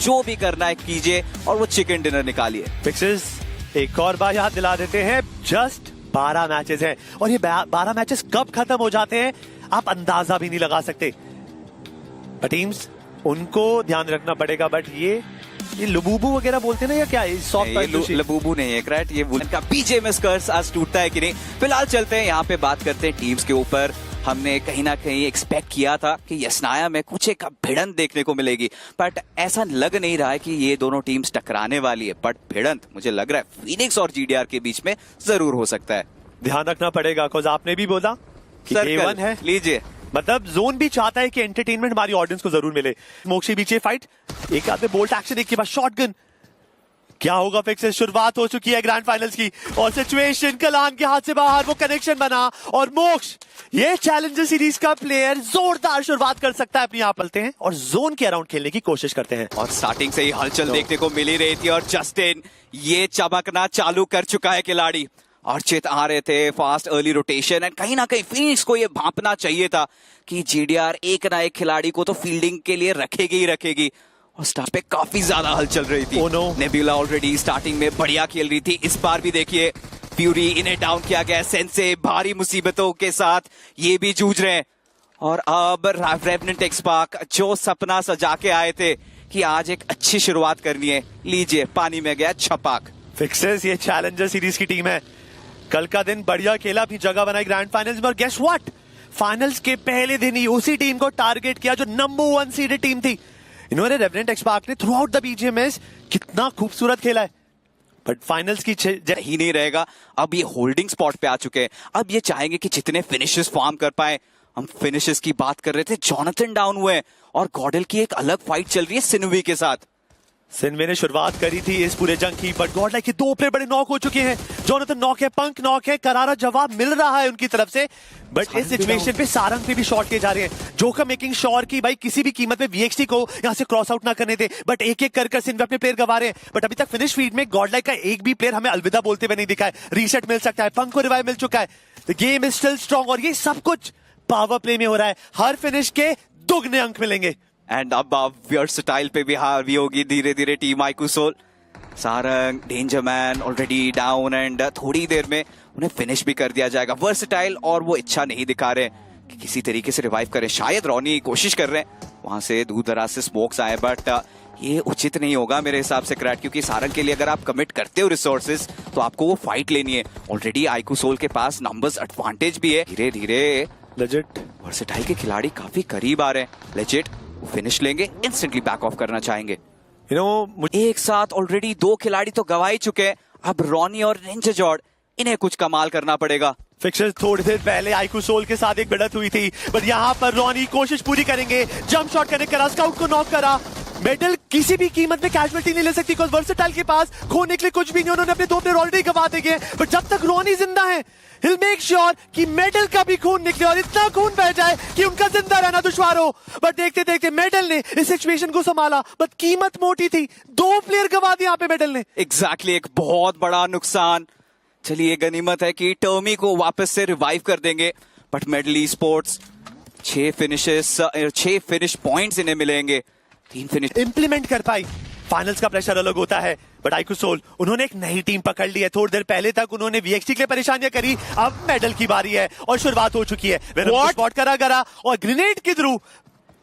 जो भी करना है कीजिए और वो चिकन डिनर निकालिए। फिक्सेस एक और बार याद दिला देते हैं, जस्ट 12 मैचेस हैं और ये 12 मैचेस कब खत्म हो जाते हैं आप अंदाजा भी नहीं लगा सकते। टीम्स उनको ध्यान रखना पड़ेगा, बट ये लबूबू वगैरह बोलते हैं ना, या क्या सॉफ्ट लबूबू नहीं है क्रैट, ये वुलन का बीजेएमएस कर्स आज टूटता है कि नहीं। फिलहाल चलते हैं यहाँ पे बात करते हैं टीम्स के ऊपर। हमने कहीं ना कहीं एक्सपेक्ट किया था कि यस्नाया में कुछ एक भिड़ंत देखने को मिलेगी, बट ऐसा लग नहीं रहा है कि ये दोनों टीम्स टकराने वाली है। बट भिड़ंत मुझे लग रहा है फीनिक्स और जीडीआर के बीच में जरूर हो सकता है। ध्यान रखना पड़ेगा, बिकॉज़ आपने भी बोला कि A1 है, लीजिए मतलब जोन भी चाहता है कि एंटरटेनमेंट हमारी ऑडियंस को जरूर मिले। मोक्षी बीच फाइट, एक आधे बोल्ट एक्शन, एक के बाद शॉटगन, क्या होगा फिक्सेस। शुरुआत हो चुकी है ग्रैंड फाइनल्स की और सिचुएशन कलान के हाथ से बाहर, वो कनेक्शन बना और मोक्ष ये चैलेंजर सीरीज का प्लेयर जोरदार शुरुआत कर सकता है अपनी। यहाँ पलते हैं और जोन के अराउंड खेलने की कोशिश करते हैं और स्टार्टिंग से ही हलचल देखने को मिल ही रही थी और जस्टिन ये चमकना चालू कर चुका है खिलाड़ी। अर्चित आ रहे थे, फास्ट अर्ली रोटेशन, एंड कहीं ना कहीं फिनिक्स को ये भांपना चाहिए था कि जीडीआर एक ना एक खिलाड़ी को तो फील्डिंग के लिए रखेगी ही रखेगी। और स्टार्ट पे काफी ज्यादा हलचल रही थी। नेबुला ऑलरेडी स्टार्टिंग में बढ़िया खेल रही थी, इस बार भी देखिए फ्यूरी इन्हें डाउन किया गया। सेंसे भारी मुसीबतों के साथ ये भी जूझ रहे हैं। और अब रेवेनेंट एक्सपार्क जो सपना सजा के आए थे कि आज एक अच्छी शुरुआत करनी है, लीजिए पानी में गया छपाक। फिक्सेस ये चैलेंजर सीरीज की टीम है, कल का दिन बढ़िया खेला, अपनी जगह बनाई ग्रैंड फाइनल्स में, और गेस व्हाट, फाइनल्स के पहले दिन ही उसी टीम को टारगेट किया जो नंबर 1 सीडेड टीम थी। इन्होंने रेवेनेंट एक्सपार्क ने थ्रू आउट द बीजीएमएस कितना खूबसूरत खेला है, बट फाइनल्स की ही नहीं रहेगा। अब ये होल्डिंग स्पॉट पे आ चुके हैं, अब ये चाहेंगे कि जितने फिनिशेस फॉर्म कर पाए। हम फिनिशेस की बात कर रहे थे, जोनाथन डाउन हुए और गॉडल की एक अलग फाइट चल रही है सिनवी के साथ। सिनवे ने शुरुआत करी थी इस पूरे जंग की, बट गॉड लाइक के 2 प्लेयर बड़े नॉक हो चुके हैं। जोनाथन नॉक है, पंक नॉक है, करारा जवाब मिल रहा है उनकी तरफ से, बट इस सिचुएशन पे सारंग पे भी शॉट किए जा रहे हैं। जोकर मेकिंग श्योर कि भाई किसी भी कीमत पे वीएक्सटी को यहां से क्रॉस आउट ना करने दे, बट एक एक कर सिनवे अपने प्लेयर गवा रहे हैं। बट अभी तक फिनिश फीड में गॉड लाइक का एक भी प्लेयर हमें अलविदा बोलते हुए नहीं दिखा है। रीसेट मिल सकता है, पंक को रिवाइव मिल चुका है, the game is still strong, और ये सब कुछ पावर प्ले में हो रहा है। हर फिनिश के दुगने अंक मिलेंगे। एंड अब वर्सटाइल पे भी हावी होगी धीरे धीरे टीम आइकुसोल। Sarang, danger man already down, and थोड़ी देर में उन्हें फिनिश भी कर दिया जाएगा। वर्सटाइल और वो इच्छा नहीं दिखा रहे कि किसी तरीके से रिवाइव करें। शायद रोनी कोशिश कर रहे हैं, वहां से दूर दराज से स्मोक्स आए, बट ये उचित नहीं होगा मेरे हिसाब से क्रैट, क्योंकि सारंग के लिए अगर आप कमिट करते हो रिसोर्सेज तो आपको वो फाइट लेनी है। ऑलरेडी आइकुसोल के पास नंबर्स एडवांटेज भी है। धीरे धीरे लेजिट वर्सटाइल के खिलाड़ी काफी करीब आ रहे हैं। लेजिट फिनिश लेंगे, इंस्टेंटली बैक ऑफ करना चाहेंगे। एक साथ ऑलरेडी 2 खिलाड़ी तो गवा ही चुके हैं, अब रॉनी और रेंजर जॉर्ड, इन्हें कुछ कमाल करना पड़ेगा। फिक्सर्स थोड़ी देर पहले आइकुसोल के साथ एक भिड़ंत हुई थी, बट यहाँ पर रॉनी कोशिश पूरी करेंगे, जंप शॉट कनेक्ट करा, स्काउट को नॉक करा। मेडल किसी भी कीमत में कैजुअलिटी नहीं ले सकती, बिकॉज़ वर्सेटाइल के पास खोने के लिए कुछ भी नहीं, उन्होंने अपने 2 प्लेयर ऑलरेडी गवा देंगे। बट जब तक रॉनी जिंदा है, he'll make sure कि मेडल का भी खून निकले और इतना खून बह जाए कि उनका जिंदा रहना दुश्वार हो। बट देखते देखते मेडल ने इस सिचुएशन को संभाला, बट कीमत मोटी थी, 2 प्लेयर गवा दिए यहाँ पे मेडल ने। एग्जैक्टली एक बहुत बड़ा नुकसान। चलिए गनीमत है कि टर्मी को वापस से रिवाइव कर देंगे, but medal e sports 6 finish points इन्हें मिलेंगे, 3 फिनिश इंप्लीमेंट कर पाई। फाइनल्स का प्रेशर अलग होता है, बट आइकुसोल उन्होंने एक नई टीम पकड़ ली है। थोड़ी देर पहले तक उन्होंने वीएक्सटी के लिए परेशानियां करी, अब मेडल की बारी है और शुरुआत हो चुकी है। स्पॉट करा और ग्रेनेड के थ्रू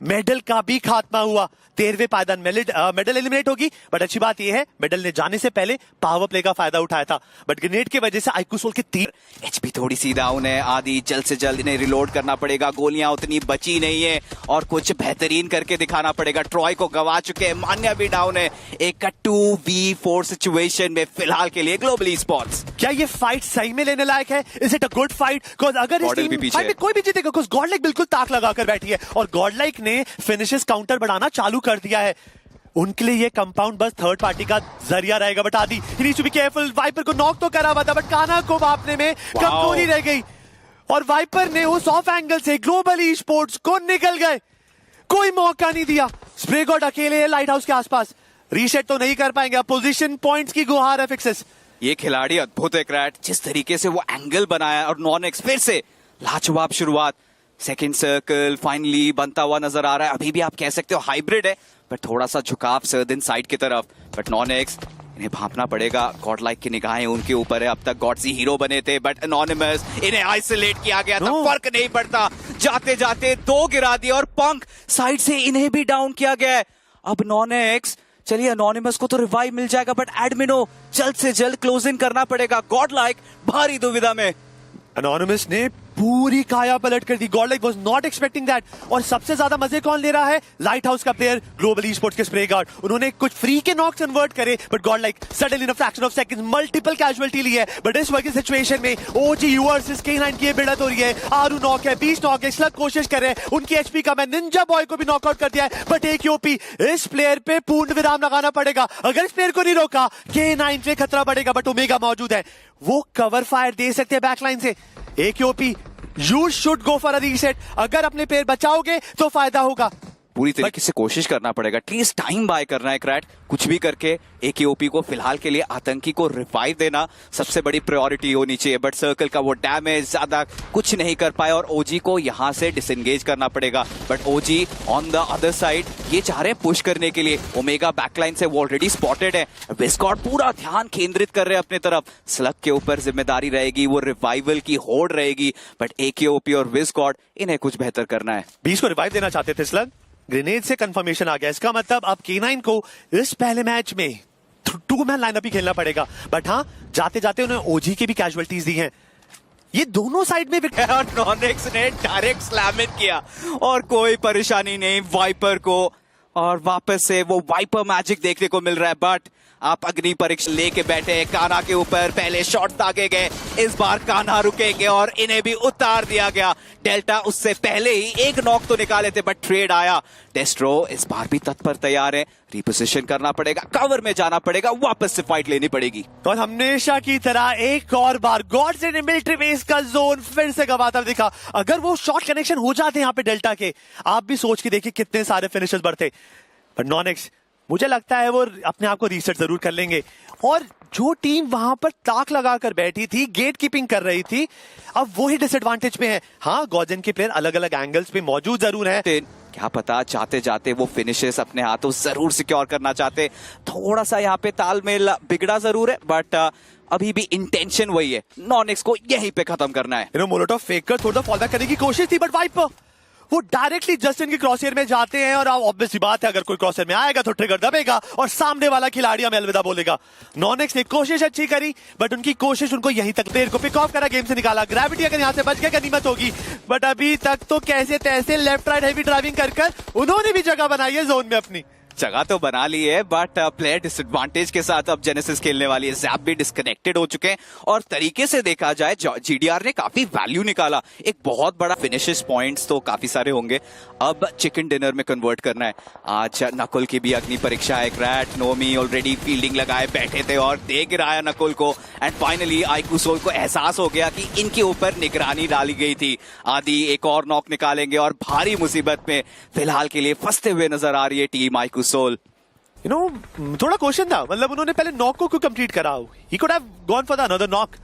मेडल का भी खात्मा हुआ। 13वें पायदान मेडल एलिमिनेट होगी, बट अच्छी बात यह है मेडल ने जाने से पहले पावर प्ले का फायदा उठाया था, बट ग्रेनेड की वजह से आइकुसोल के 3 एचपी थोड़ी सी डाउन है। आदि जल्द से जल्द इन्हें रिलोड करना पड़ेगा, गोलियां उतनी बची नहीं है और कुछ बेहतरीन करके दिखाना पड़ेगा। ट्रॉय को गवा चुके हैं, मान्या भी डाउन है। एक 2v4 सिचुएशन में फिलहाल के लिए ग्लोबल ई स्पोर्ट्स। क्या ये फाइट सही में लेने लायक है? Is it a good fight? अगर इस टीम फाइट में कोई भी जीतेगा, बिकॉज़ गॉडलाइक बिल्कुल ताक लगाकर बैठी है और गॉडलाइक ने फिनिशेस काउंटर बढ़ाना चालू कर दिया है। उनके लिए ये कंपाउंड बस थर्ड पार्टी का जरिया रहेगा। बट आदि ही needs to be careful. Viper को नॉक तो करा हुआ था, बट काना को मापने में कमजोरी रह गई और वाइपर ने उस ऑफ एंगल से ग्लोबल ई स्पोर्ट्स को निकल गए, कोई मौका नहीं दिया। स्प्रे गॉड अकेले है लाइट हाउस के आसपास, रीसेट तो नहीं कर पाएंगे। पोजीशन पॉइंट्स की गुहार है फिक्सेस। ये खिलाड़ी अद्भुत है क्रैट, जिस तरीके से वो एंगल बनाया और नॉन एक्स फिर से लाजवाब शुरुआत। सेकंड सर्कल फाइनली बनता हुआ नजर आ रहा है। अभी भी आप कह सकते हो हाइब्रिड है, पर थोड़ा सा झुकाव सर्दिन साइड की तरफ। बट नॉनेक्स इन्हें भांपना पड़ेगा, गॉड लाइक की निगाहें उनके ऊपर है। अब तक गॉड्स ही हीरो बने थे, बट एनोनिमस इन्हें आइसोलेट किया गया था। फर्क नहीं पड़ता, जाते जाते 2 गिरा दिए और पंख साइड से इन्हें भी डाउन किया गया है। अब नॉनेक्स, चलिए एनोनिमस को तो रिवाइव मिल जाएगा, बट एडमिनो जल्द से जल्द क्लोज इन करना पड़ेगा। गॉड लाइक भारी दुविधा में। एनोनिमस ने पूरी काया पलट कर दी। Godlike was not expecting that. और सबसे ज्यादा मजे कौन ले रहा है? लाइट हाउस का प्लेयर, ग्लोबल ई-स्पोर्ट्स के स्प्रे गार्ड। उन्होंने कुछ फ्री के नॉक्स कन्वर्ट करे, but godlike suddenly in a fraction of seconds multiple casualty ली है। बट इस वक्त की सिचुएशन में ओजी वर्सेस K9 की भिड़ंत हो रही है। आरू नॉक है, 20 नॉक है, स्लग कोशिश कर रहे हैं, उनकी एचपी कम है। निंजा बॉय को भी नॉकआउट कर दिया है, बट AQOP इस प्लेयर पे पूर्ण विराम लगाना पड़ेगा। अगर इस प्लेयर को नहीं रोका K9 से खतरा बढ़ेगा। बट ओमेगा मौजूद है, वो कवर फायर दे सकते हैं बैकलाइन से। AQOP You should go for a reset. अगर अपने पैर बचाओगे तो फायदा होगा। पूरी तरीके से कोशिश करना पड़ेगा, एटलीस्ट टाइम बाय करना है क्रैट, कुछ भी करके AQOP को फिलहाल के लिए आतंकी को रिवाइव देना सबसे बड़ी प्रायोरिटी होनी चाहिए। बट सर्कल का वो डैमेज ज्यादा कुछ नहीं कर पाए और OG को यहां से डिसएंगेज करना पड़ेगा। But OG on the other side ये चाह रहे हैं पुश करने के लिए। ओमेगा बैकलाइन से वो ऑलरेडी स्पॉटेड है। विस्कॉड पूरा ध्यान केंद्रित कर रहे हैं अपने तरफ। स्लग के ऊपर जिम्मेदारी रहेगी, वो रिवाइवल की होड़ रहेगी। बट AQOP और विस्कॉड इन्हें कुछ बेहतर करना है। 20 को रिवाइव देना चाहते थे स्लग, ग्रेनेड से कंफर्मेशन आ गया। इसका मतलब अब K9 को इस पहले मैच में 2 मैन लाइनअप ही खेलना पड़ेगा। बट हाँ, जाते जाते उन्हें OG की भी कैजुअलिटीज दी हैं। ये दोनों साइड में और नॉनेक्स ने डायरेक्ट स्लैम इन किया और कोई परेशानी नहीं वाइपर को। और वापस से वो वाइपर मैजिक देखने को मिल रहा है। बट आप अग्नि परीक्षा लेके बैठे कान्हा के ऊपर, पहले शॉट दागे गए, इस बार कान्हा रुकेंगे और इन्हें भी उतार दिया गया। डेल्टा उससे पहले ही एक नॉक तो निकाले थे, बट ट्रेड आया। डेस्ट्रो इस बार भी तत्पर तैयार है, रिपोजिशन करना पड़ेगा, कवर में जाना पड़ेगा, वापस से फाइट लेनी पड़ेगी। और हमेशा की तरह एक और बार गॉड्स ने मिलिट्री बेस का जोन फिर से गवाता दिखा। अगर वो शॉट कनेक्शन हो जाते यहाँ पे डेल्टा के, आप भी सोच के देखिए कितने सारे फिनिशर्स बढ़ते। बट नॉनेक्स, मुझे लगता है वो अपने आप को रीसेट जरूर कर लेंगे। और जो टीम वहां पर ताक लगाकर बैठी थी, गेट कीपिंग कर रही थी, अब वो ही डिसएडवांटेज पे है। हाँ, गॉजन के प्लेयर अलग अलग एंगल्स पे मौजूद जरूर हैं। क्या पता चाहते जाते वो फिनिशेस अपने हाथों जरूर सिक्योर करना चाहते। थोड़ा सा यहाँ पे तालमेल बिगड़ा जरूर है, बट अभी भी इंटेंशन वही है, नॉनेक्स को यहीं पे खत्म करना है। मोलोटोव फेक कर थोड़ा फॉल बैक करने की कोशिश थी, बट वाइपर वो डायरेक्टली जस्टिन के क्रॉसएयर में जाते हैं। और ऑब्वियस सी बात है, अगर कोई क्रॉसएयर में आएगा तो ट्रिगर दबेगा और सामने वाला खिलाड़ी हमें अलविदा बोलेगा। नॉनेक्स ने कोशिश अच्छी करी, बट उनकी कोशिश उनको यहीं तक प्लेयर को पिक ऑफ करा, गेम से निकाला। ग्रेविटी अगर यहाँ से बच गया गनीमत होगी, बट अभी तक तो कैसे तैसे लेफ्ट राइट हैवी ड्राइविंग कर उन्होंने भी जगह बनाई है जोन में अपनी। जगह तो बना ली है, बट प्लेयर डिसएडवांटेज के साथ अब जेनेसिस खेलने वाली है। जैप भी डिस्कनेक्टेड हो चुके हैं और तरीके से देखा जाए GDR ने काफी वैल्यू निकाला। एक बहुत बड़ा फिनिशेस पॉइंट्स तो काफी सारे होंगे, अब चिकन डिनर में कन्वर्ट करना है। आज नकुल की भी अग्नि परीक्षा है। क्रैट, नोमी ऑलरेडी फील्डिंग लगाए बैठे थे और दे गिराया नकुल को। एंड फाइनली आइकुसोल को एहसास हो गया कि इनके ऊपर निगरानी डाली गई थी। आदि एक और नॉक निकालेंगे और भारी मुसीबत में फिलहाल के लिए फंसते हुए नजर आ रही है टीम आइकुसोल। थोड़ा क्वेश्चन था, मतलब उन्होंने पहले नॉक को क्यों कंप्लीट करा? He could have gone for the another knock,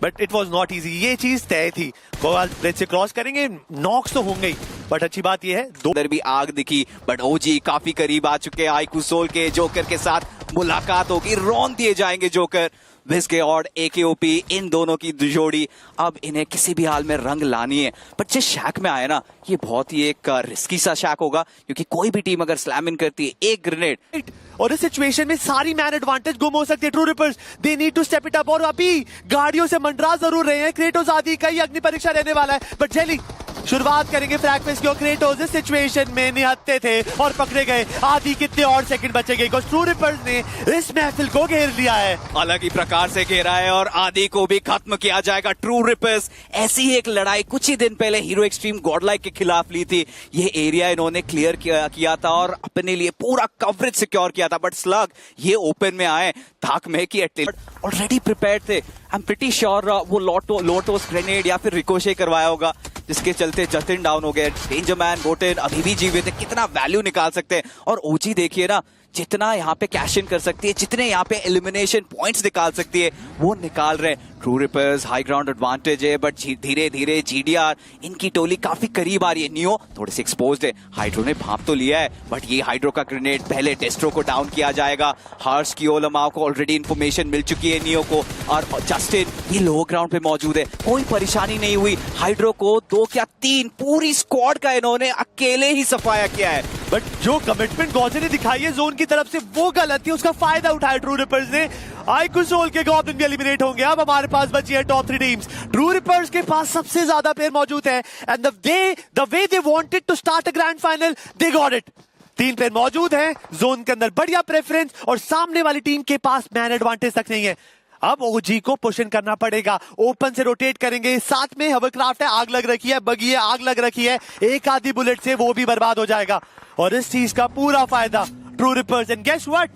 but it was not easy. ये चीज तय थी, वो ब्रिज से क्रॉस करेंगे, नॉक्स तो होंगे ही। बट अच्छी बात ये है, दो भी आग दिखी, बट OG काफी करीब आ चुके हैं। आइकुसोल के जोकर के साथ मुलाकात होगी, रौन दिए जाएंगे जोकर। विस्के और AQOP इन दोनों की जोड़ी अब इन्हें किसी भी हाल में रंग लानी है। बट जिस शैक में आया ना, ये बहुत ही एक रिस्की सा शैक होगा, क्योंकि कोई भी टीम अगर स्लैम इन करती है एक ग्रेनेड, और इस सिचुएशन में सारी मैन एडवांटेज गुम हो सकती है। True Rippers they need to step it up, और अभी गाड़ियों से मंडरा जरूर रहे हैं। क्रेटोस आदि का ही अग्नि परीक्षा रहने वाला है, बट जेली शुरुआत करेंगे फ्रैगमेंट्स की। क्रेटोस इस सिचुएशन में निहत्ते थे और पकड़े गए। आदि कितने और सेकंड बचेंगे, बिकॉज़ ट्रू रिपर्स ने इस महफिल को घेर लिया है, अलग ही प्रकार से घेरा है और आदि को भी खत्म किया जाएगा। ट्रू रिपर्स ऐसी ही एक लड़ाई कुछ ही दिन पहले हीरो एक्सट्रीम गॉडलाइक के खिलाफ ली थी। ये एरिया इन्होंने क्लियर किया था और अपने लिए पूरा कवरेज सिक्योर किया था। बट स्लग ये ओपन में आए, धाक में कि ऑलरेडी प्रिपेयर्ड थे। आई एम प्रीटी श्योर वो लोटोस ग्रेनेड या फिर रिकोशे करवाया होगा, जिसके चलते जतिन डाउन हो गए। डेंजरमैन गोटेन अभी भी जीवित है, कितना वैल्यू निकाल सकते हैं। और OG देखिए ना, जितना यहाँ पे कैश इन कर सकती है, जितने यहाँ पे एलिमिनेशन पॉइंट्स निकाल सकती है वो निकाल रहे हैं। True reapers high ground advantage है, बट धीरे धीरे जीडीआर इनकी टोली काफी करीब आ रही है। नियो थोड़े से एक्सपोज्ड है, हाइड्रो ने भांप तो लिया है, बट ये हाइड्रो का ग्रेनेड पहले डेस्ट्रो को डाउन किया जाएगा। हर्ष की ओलमाओ को ऑलरेडी इन्फॉर्मेशन मिल चुकी है नियो को, और जस्टिन ये लो ग्राउंड पे मौजूद है, कोई परेशानी नहीं हुई। हाइड्रो को 2 क्या 3 पूरी स्क्वाड का इन्होंने अकेले ही सफाया किया है। बट जो कमिटमेंट गॉजे ने दिखाई है जोन की तरफ से वो गलत थी, उसका फायदा उठाया ट्रू रिपर्स ने। आईक्यू सोल के गॉब्लिन भी एलिमिनेट होंगे। अब हमारे पास बची है टॉप 3 टीम्स। ट्रू रिपर्स के पास सबसे ज्यादा प्लेयर मौजूद है, and the way they wanted to start a grand final they got it. 3 player मौजूद हैं जोन के अंदर, बढ़िया प्रेफरेंस, और सामने वाली टीम के पास मैन एडवांटेज तक नहीं है। अब ओजी को पुश इन करना पड़ेगा, ओपन से रोटेट करेंगे। साथ में हवरक्राफ्ट है, आग लग रखी है, बगी है, आग लग रखी है, एक आधी बुलेट से वो भी बर्बाद हो जाएगा, और इस चीज का पूरा फायदा True Rippers. And guess what,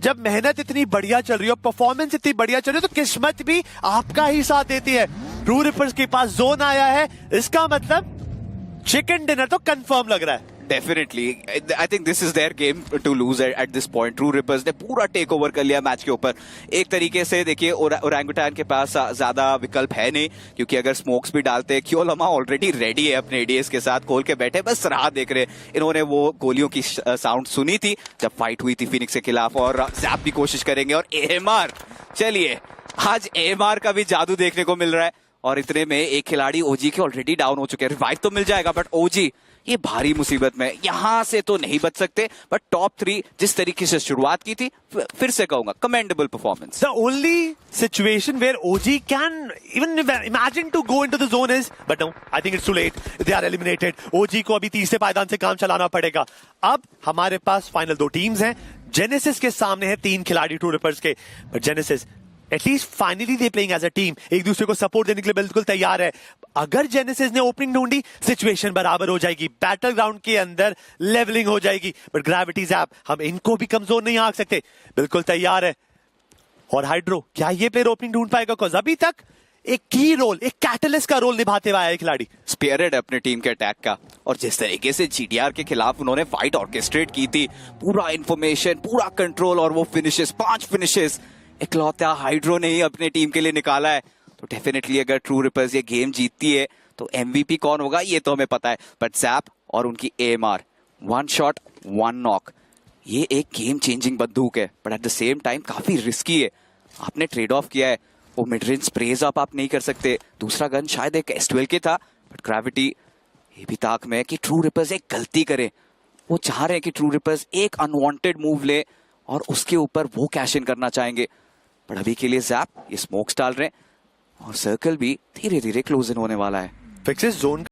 जब मेहनत इतनी बढ़िया चल रही हो, परफॉर्मेंस इतनी बढ़िया चल रही हो, तो किस्मत भी आपका ही साथ देती है। ट्रू रिपर्स के पास जोन आया है, इसका मतलब चिकन डिनर तो कंफर्म लग रहा है। Definitely I think this is their game to lose at this point. True Rippers ने पूरा टेक ओवर कर लिया मैच के ऊपर। एक तरीके से देखिए ओरंगुटान के पास ज्यादा विकल्प है नहीं, क्योंकि अगर स्मोक्स भी डालते, क्योलमा ऑलरेडी रेडी है अपने एडीएस के साथ, खोल के बैठे बस राह देख रहे। इन्होंने वो गोलियों की साउंड सुनी थी जब फाइट हुई थी फिनिक्स के खिलाफ, और जैप भी कोशिश करेंगे। और एएमआर, चलिए आज एएमआर का भी जादू देखने को मिल रहा है, और इतने में एक खिलाड़ी ओजी के ऑलरेडी डाउन हो चुके हैं। रिवाइव तो मिल जाएगा, बट ओजी ये भारी मुसीबत में, यहां से तो नहीं बच सकते। बट टॉप 3 जिस तरीके से शुरुआत की थी, फिर से कहूंगा commendable performance. The only situation where OG can even imagine to go into the zone is, but no, I think it's too late. They are eliminated. OG को अभी तीसरे पायदान से काम चलाना पड़ेगा। अब हमारे पास फाइनल 2 टीम्स हैं। जेनेसिस के सामने है 3 खिलाड़ी ट्रू रिपर्स के, but Genesis at least finally they playing as a team, एक दूसरे को सपोर्ट देने के लिए बिल्कुल तैयार है। अगर जेनेसिस ने ओपनिंग ढूंढी, सिचुएशन बराबर हो जाएगी, बैटल ग्राउंड के अंदर लेवलिंग हो जाएगी। बट ग्रेविटी जैप, हम इनको भी कमजोर नहीं आंक सकते, बिल्कुल तैयार है। और हाइड्रो, क्या ये प्लेयर ओपनिंग ढूंढ पाएगा? बिकॉज अभी तक एक की रोल, एक कैटलिस्ट का रोल निभाते हुआ है खिलाड़ी। स्पीयरहेड अपने टीम के अटैक का, और जिस तरीके से जीडीआर के खिलाफ उन्होंने फाइट ऑर्केस्ट्रेट की थी, पूरा इंफॉर्मेशन, पूरा कंट्रोल, और वो फिनिशेस, 5 फिनिशेस इकलौता हाइड्रो ने ही अपने टीम के लिए निकाला है। तो डेफिनेटली अगर ट्रू रिपर्स ये गेम जीतती है तो एमवीपी कौन होगा ये तो हमें पता है, बट जैप और उनकी एएमआर, 1 शॉट 1 नॉक, ये एक गेम चेंजिंग बंदूक है, but at the same time काफी रिस्की है। आपने ट्रेड ऑफ किया है, वो मिड रेंज स्प्रेज अप आप नहीं कर सकते। दूसरा गन शायद एक S12 के था, बट ग्रेविटी ये भी ताक में है कि ट्रू रिपर्स एक गलती करे। वो चाह रहे हैं कि ट्रू रिपर्स एक अनवांटेड मूव ले और उसके ऊपर वो कैश इन करना चाहेंगे, बट अभी के लिए जैप ये स्मोक्स डाल रहे हैं, और सर्कल भी धीरे धीरे क्लोज इन होने वाला है। Fixes zone